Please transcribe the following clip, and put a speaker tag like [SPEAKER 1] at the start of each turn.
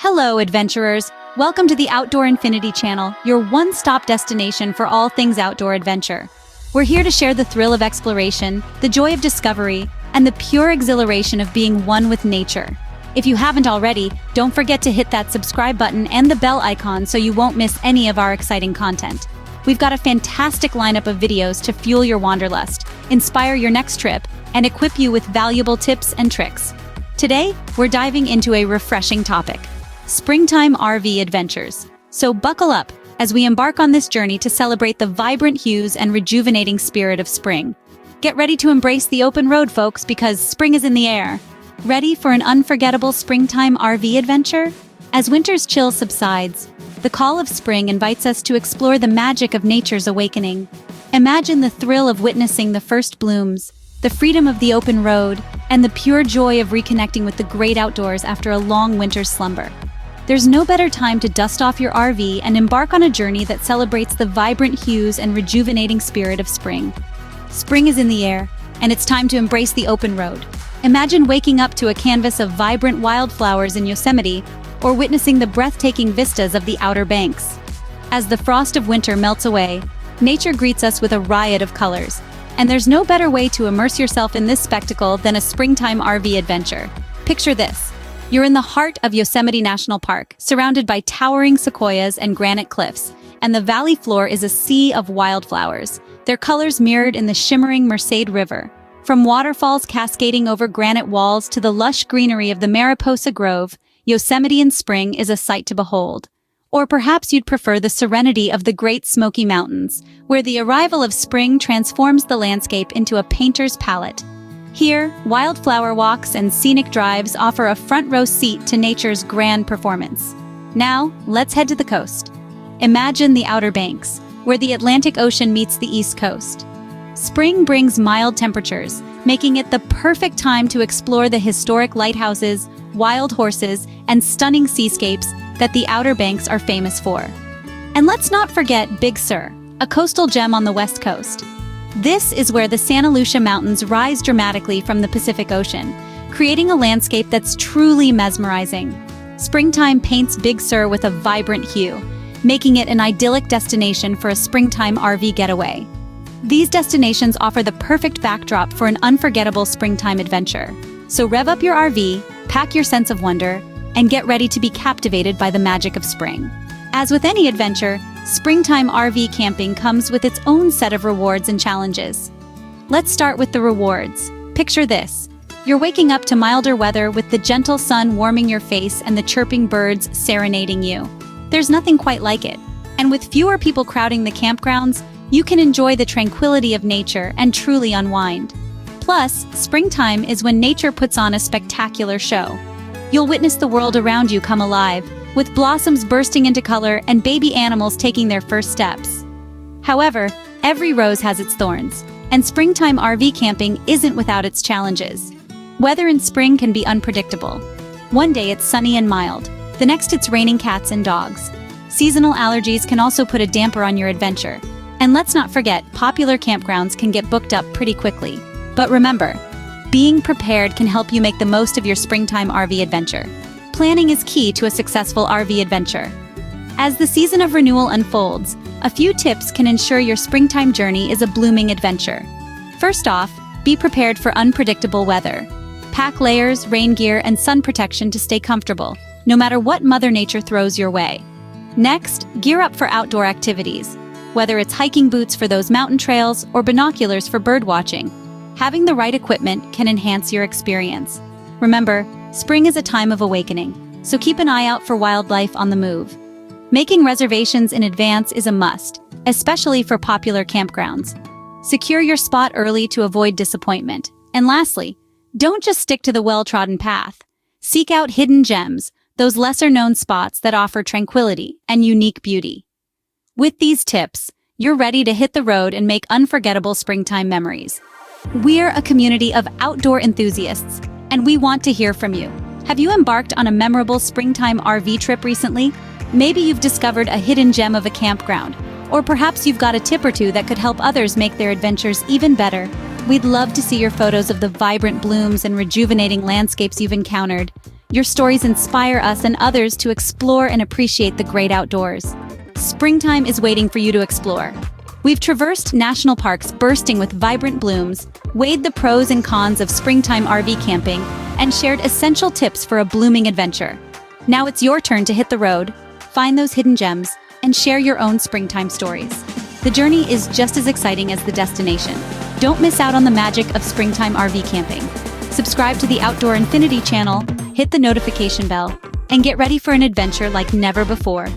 [SPEAKER 1] Hello, adventurers! Welcome to the Outdoor Infinity channel, your one-stop destination for all things outdoor adventure. We're here to share the thrill of exploration, the joy of discovery, and the pure exhilaration of being one with nature. If you haven't already, don't forget to hit that subscribe button and the bell icon so you won't miss any of our exciting content. We've got a fantastic lineup of videos to fuel your wanderlust, inspire your next trip, and equip you with valuable tips and tricks. Today, we're diving into a refreshing topic: springtime RV adventures. So buckle up as we embark on this journey to celebrate the vibrant hues and rejuvenating spirit of spring. Get ready to embrace the open road, folks, because spring is in the air. Ready for an unforgettable springtime RV adventure? As winter's chill subsides, the call of spring invites us to explore the magic of nature's awakening. Imagine the thrill of witnessing the first blooms, the freedom of the open road, and the pure joy of reconnecting with the great outdoors after a long winter's slumber. There's no better time to dust off your RV and embark on a journey that celebrates the vibrant hues and rejuvenating spirit of spring. Spring is in the air, and it's time to embrace the open road. Imagine waking up to a canvas of vibrant wildflowers in Yosemite, or witnessing the breathtaking vistas of the Outer Banks. As the frost of winter melts away, nature greets us with a riot of colors, and there's no better way to immerse yourself in this spectacle than a springtime RV adventure. Picture this. You're in the heart of Yosemite National Park, surrounded by towering sequoias and granite cliffs, and the valley floor is a sea of wildflowers, their colors mirrored in the shimmering Merced River. From waterfalls cascading over granite walls to the lush greenery of the Mariposa Grove, Yosemite in spring is a sight to behold. Or perhaps you'd prefer the serenity of the Great Smoky Mountains, where the arrival of spring transforms the landscape into a painter's palette. Here, wildflower walks and scenic drives offer a front-row seat to nature's grand performance. Now, let's head to the coast. Imagine the Outer Banks, where the Atlantic Ocean meets the East Coast. Spring brings mild temperatures, making it the perfect time to explore the historic lighthouses, wild horses, and stunning seascapes that the Outer Banks are famous for. And let's not forget Big Sur, a coastal gem on the West Coast. This is where the Santa Lucia Mountains rise dramatically from the Pacific Ocean, creating a landscape that's truly mesmerizing. Springtime paints Big Sur with a vibrant hue, making it an idyllic destination for a springtime RV getaway. These destinations offer the perfect backdrop for an unforgettable springtime adventure. So rev up your RV, pack your sense of wonder, and get ready to be captivated by the magic of spring. As with any adventure, springtime RV camping comes with its own set of rewards and challenges. Let's start with the rewards. Picture this. You're waking up to milder weather with the gentle sun warming your face and the chirping birds serenading you. There's nothing quite like it. And with fewer people crowding the campgrounds, you can enjoy the tranquility of nature and truly unwind. Plus, springtime is when nature puts on a spectacular show. You'll witness the world around you come alive, with blossoms bursting into color and baby animals taking their first steps. However, every rose has its thorns, and springtime RV camping isn't without its challenges. Weather in spring can be unpredictable. One day it's sunny and mild, the next it's raining cats and dogs. Seasonal allergies can also put a damper on your adventure. And let's not forget, popular campgrounds can get booked up pretty quickly. But remember, being prepared can help you make the most of your springtime RV adventure. Planning is key to a successful RV adventure. As the season of renewal unfolds, a few tips can ensure your springtime journey is a blooming adventure. First off, be prepared for unpredictable weather. Pack layers, rain gear, and sun protection to stay comfortable, no matter what Mother Nature throws your way. Next, gear up for outdoor activities. Whether it's hiking boots for those mountain trails or binoculars for bird watching, having the right equipment can enhance your experience. Remember, spring is a time of awakening, so keep an eye out for wildlife on the move. Making reservations in advance is a must, especially for popular campgrounds. Secure your spot early to avoid disappointment. And lastly, don't just stick to the well-trodden path. Seek out hidden gems, those lesser-known spots that offer tranquility and unique beauty. With these tips, you're ready to hit the road and make unforgettable springtime memories. We're a community of outdoor enthusiasts, and we want to hear from you. Have you embarked on a memorable springtime RV trip recently? Maybe you've discovered a hidden gem of a campground, or perhaps you've got a tip or two that could help others make their adventures even better. We'd love to see your photos of the vibrant blooms and rejuvenating landscapes you've encountered. Your stories inspire us and others to explore and appreciate the great outdoors. Springtime is waiting for you to explore. We've traversed national parks bursting with vibrant blooms, weighed the pros and cons of springtime RV camping, and shared essential tips for a blooming adventure. Now it's your turn to hit the road, find those hidden gems, and share your own springtime stories. The journey is just as exciting as the destination. Don't miss out on the magic of springtime RV camping. Subscribe to the Outdoor Infinity channel, hit the notification bell, and get ready for an adventure like never before.